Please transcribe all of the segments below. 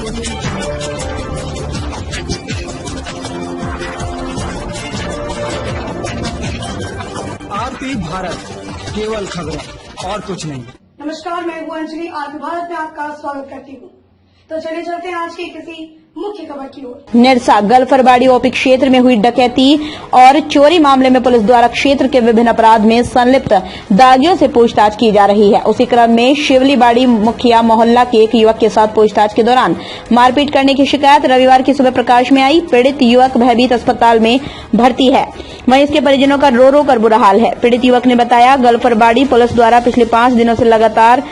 आरती भारत, केवल खबरें और कुछ नहीं। नमस्कार, मैं हूँ अंजलि। आरती भारत में आपका स्वागत करती हूँ। तो चलिए चलते हैं आज की किसी मुख्य खबर की ओर। निरसा गलफरबाड़ी ओपी क्षेत्र में हुई डकैती और चोरी मामले में पुलिस द्वारा क्षेत्र के विभिन्न अपराध में संलिप्त दागियों से पूछताछ की जा रही है। उसी क्रम में शिवलीबाड़ी मुखिया मोहल्ला के एक युवक के साथ पूछताछ के दौरान मारपीट करने की शिकायत रविवार की सुबह प्रकाश में आई। पीड़ित युवक भयभीत अस्पताल में भर्ती है, वहीं इसके परिजनों का रो रो कर बुरा हाल है। पीड़ित युवक ने बताया, गलफरबाड़ी पुलिस द्वारा पिछले 5 दिनों से लगातार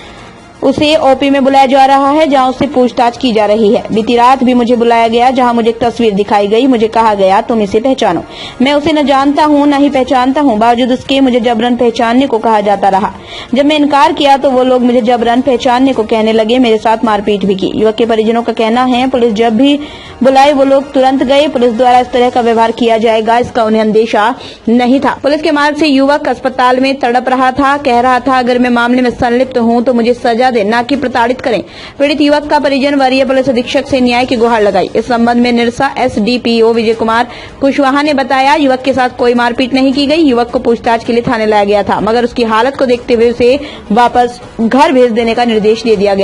उसे ओपी में बुलाया जा रहा है, जहां उससे पूछताछ की जा रही है। बीती रात भी मुझे बुलाया गया, जहां मुझे एक तस्वीर दिखाई गई। मुझे कहा गया, तुम इसे पहचानो। मैं उसे न जानता हूं न ही पहचानता हूं, बावजूद उसके मुझे जबरन पहचानने को कहा जाता रहा। जब मैं इनकार किया तो वो लोग मुझे जबरन पहचानने को कहने लगे, मेरे साथ मारपीट भी की। युवक के परिजनों का कहना है, पुलिस जब भी बुलाई वो लोग तुरंत गए। पुलिस द्वारा इस तरह का व्यवहार किया जाएगा, इसका उन्हें अंदेशा नहीं था। पुलिस के मार्ग से युवक अस्पताल में तड़प रहा था, कह रहा था, अगर मैं मामले में संलिप्त हूं तो मुझे सजा दे, न कि प्रताड़ित करें। पीड़ित युवक का परिजन वरीय पुलिस अधीक्षक से न्याय की गुहार लगाई। इस संबंध में निरसा एसडीपीओ विजय कुमार कुशवाहा ने बताया, युवक के साथ कोई मारपीट नहीं की गई। युवक को पूछताछ के लिए थाने लाया गया था, मगर उसकी हालत को देखते हुए उसे वापस घर भेज देने का निर्देश दे दिया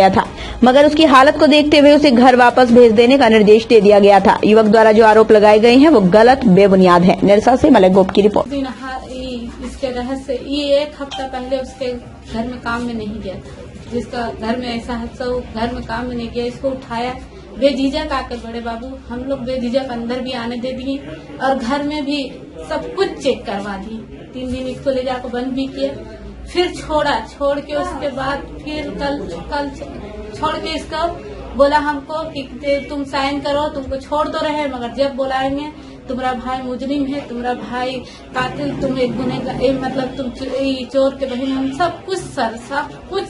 गया था। युवक द्वारा जो आरोप लगाए गए हैं वो गलत, बेबुनियाद है। निरसा से मलक गोप की रिपोर्ट। इसके रहस्य ये 1 हफ्ता पहले उसके घर में काम में नहीं गया था, जिसका घर में ऐसा हादसा हो, घर में काम में नहीं गया, इसको उठाया बेझिझक आकर बड़े बाबू हम लोग बेझिझक अंदर भी आने दे दिए और घर में भी सब कुछ चेक करवा दिए। 3 दिन इसको ले जाकर बंद भी किया, फिर छोड़ के उसके बाद फिर कल छोड़ के इसको बोला हमको कि तुम साइन करो, तुमको छोड़ तो रहे, मगर जब बुलाएंगे तुम्हारा भाई मुजरिम है, तुम्हारा भाई कातिल, तुम एक गुनेगार, मतलब तुम चोर के बहन, हम सब कुछ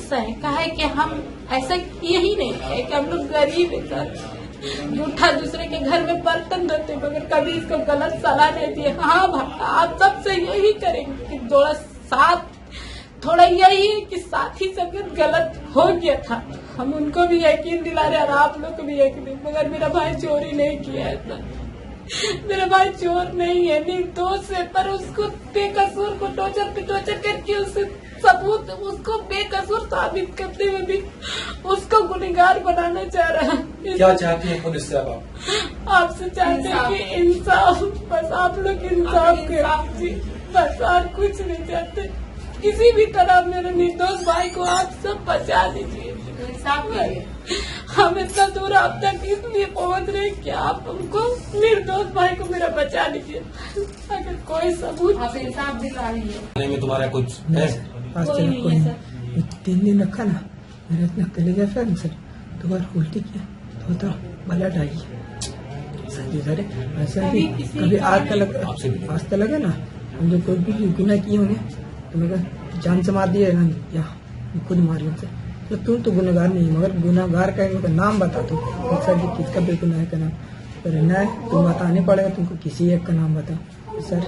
सही। कहा कि हम ऐसा यही नहीं है कि हम लोग गरीब है सर, झूठा दूसरे के घर में बर्तन धोते, मगर कभी इसको गलत सलाह नहीं दिए। हाँ भाई, आप सबसे यही करेंगे कि थोड़ा यही है कि साथी संगत गलत हो गया था, हम उनको भी यकीन दिला रहे और आप लोग को भी यकीन, मगर मेरा भाई चोरी नहीं किया है सर, मेरा भाई चोर नहीं है, निर्दोष है, पर उसको बेकसूर को टॉर्चर करके उससे सबूत उसको बेकसूर साबित करते हुए भी उसको गुनहगार बनाना चाह रहा है। क्या चाहती है पुलिस से? आपसे चाहते हैं कि इंसाफ, बस आप लोग इंसाफ करें, बस और कुछ नहीं चाहते। किसी भी तरह मेरे निर्दोष भाई को आप सब बचा दीजिए। हम इतना दूर आप तक इसलिए पहुंच रहे कि आप हमको निर्दोष भाई को मेरा बचा लीजिए। अगर कोई सबूत आप इंसाफ दिला लीजिए। में तुम्हारा कुछ है? कोई नहीं है सर। 3 दिन रखा ना, मेरा इतना कलेजा फैल सर, दोबारा उल्टी किया तो ब्लड आई सर। ऐसा भी कभी आज तक लगे ना, हम जो कोई भी गुनाह किए होंगे तो मैं जान से मार दिया ना, या खुद मार से, तो तुम तो गुनहगार नहीं, मगर गुनहगार का नाम बता दो सर जी, किसका भी गुनाह का नाम रहना है, तुम बताने पड़ेगा, तुमको किसी एक का नाम बताओ सर,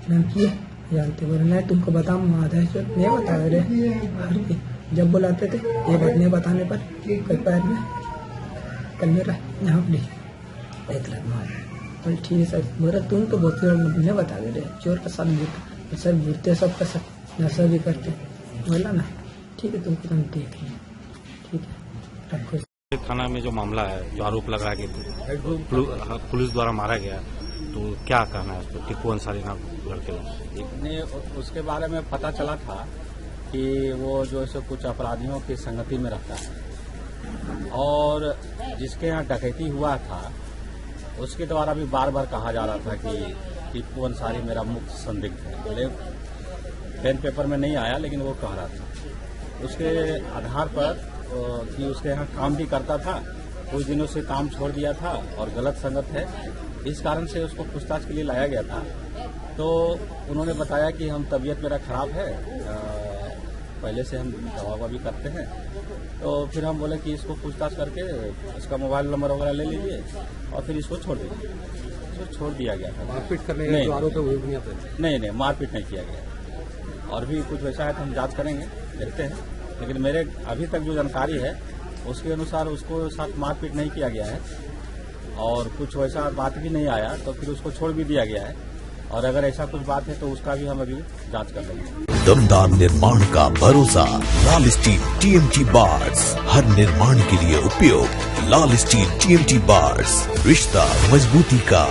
नाम किए जानते वरना है तुमको बताऊँ माधेश्वर नहीं बता रहे, जब बुलाते थे ये बात नहीं बताने पर कोई पैर में कल मेरा यहाँ पर 1 लाख मार, ठीक है सर, मगर तुम तो बहुत नहीं बता दे रहे, चोर का साथ सर बुरते सब का सब नशा भी करते, बोला ना, ठीक है तुमको तुम देख लिया, ठीक है रखो। थाना में जो मामला है, जो आरोप लगा कि पुलिस द्वारा मारा गया, तो क्या कहना है उस पर? टिप्पू अंसारी नाम लड़के ने उसके बारे में पता चला था कि वो जो है कुछ अपराधियों की संगति में रहता है और जिसके यहाँ डकैती हुआ था उसके द्वारा भी बार बार कहा जा रहा था कि टिप्पू अंसारी मेरा मुख्य संदिग्ध है। बोले पेन पेपर में नहीं आया, लेकिन वो कह रहा था उसके आधार पर कि उसके यहाँ काम भी करता था, कुछ दिनों से काम छोड़ दिया था और गलत संगत है, इस कारण से उसको पूछताछ के लिए लाया गया था। तो उन्होंने बताया कि हम तबीयत मेरा खराब है, पहले से हम दवा भी करते हैं, तो फिर हम बोले कि इसको पूछताछ करके इसका मोबाइल नंबर वगैरह ले लीजिए और फिर इसको छोड़ दीजिए। इसको छोड़ दिया गया था। मारपीट करने का जो आरोप है वो नहीं आता? नहीं, मारपीट नहीं किया गया। और भी कुछ वैसा है तो हम जांच करेंगे, देखते हैं, लेकिन मेरे अभी तक जो जानकारी है उसके अनुसार उसको साथ मारपीट नहीं किया गया है और कुछ वैसा बात भी नहीं आया तो फिर उसको छोड़ भी दिया गया है। और अगर ऐसा कुछ बात है तो उसका भी हम अभी जांच कर लेंगे। दमदार निर्माण का भरोसा लाल स्टील TMT बार्स, हर निर्माण के लिए उपयोग। लाल स्टील TMT बार्स, रिश्ता मजबूती का।